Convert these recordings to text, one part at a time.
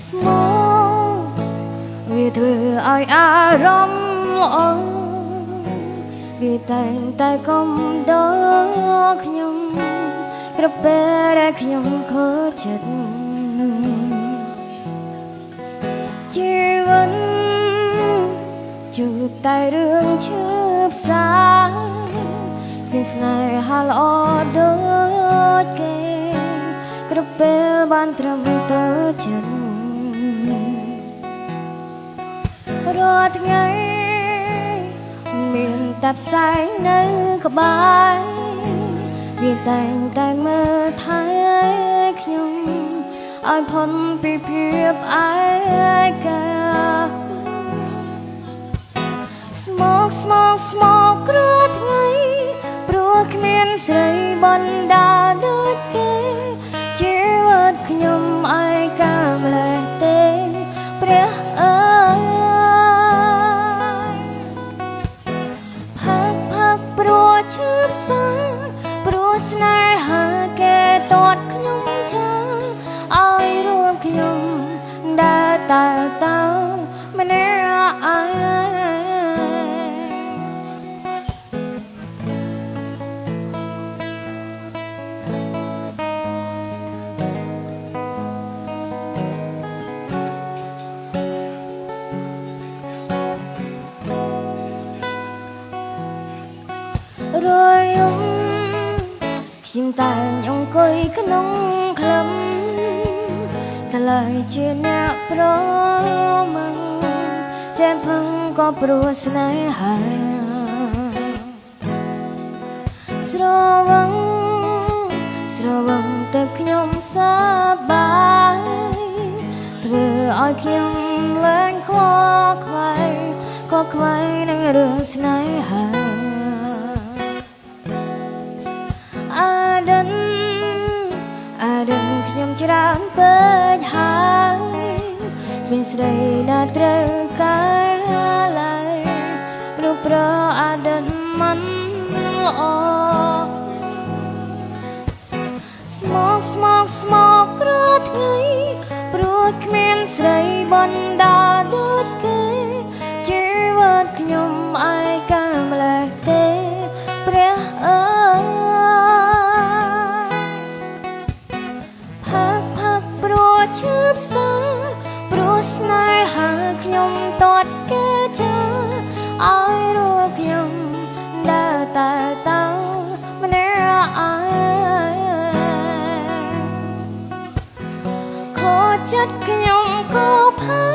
ស្មោវាធ្វើឲ្យអារម្មណ៍ល្អវាតែងតែកុំដល់ខ្ញុំក្រពេលដែលខ្ញុំខូចចិត្តជីវិតជួបតែរឿងឈឺផ្សាមានស្នេហាល្អដូចគេក្រពេលបានត្រឹមទៅចិត្តរាល់ថ្ងៃមានតែផ្សែងនៅក្បែរវាតែងតែមើលថែខ្ញុំឲ្យផុនពីភាពឯកាស្មោកគ្រោះថ្ងៃព្រោះគ្មានស្រីបណ្ដាដូចគេជីវិតខ្ញុំឯកាម្លេះទេព្រះអើយផឹកព្រោះឈឺផ្សាព្រោះស្នេហាគេតតខ្ញុំចាំឲ្យរួមខ្ញុំដើរតើម្នាក់ឯងរយំខ្ញុំតែងអង្គុយក្នុងក្លឹមក្លាយជាអ្នកប្រមាំងចាំផឹងក៏ព្រោះស្នេហាស្រវឹងតែខ្ញុំសប្បាយធ្វើឲ្យខ្ញុំឡើងខ្វល់ខ្វាយនឹងរឿងស្នេហាអាដិនខ្ញុំច្រើនពេកហើយគ្មានស្រីណាត្រូវការឡើយរូបប្រអាដិនមិនល្អស្មោកគ្រោះថ្ងៃព្រោះគ្មានស្រីបណ្ដាដូចគេជីវិតខ្ញុំឯកាម្លេះទេព្រះអើយផឹកព្រោះឈឺផ្សាព្រោះស្នេហាខ្ញុំតតគេចាំឲ្យរួមខ្ញុំដើរតើម្នាក់ឯងខូចចិត្តខ្ញុំក៏ផា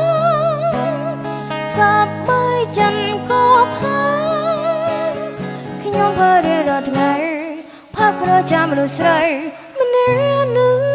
សប្បាយចិត្តក៏ផាខ្ញុំក៏រៀនរាល់ថ្ងៃផឹកព្រោះចាំមនុស្សស្រីម្នាក់នោះ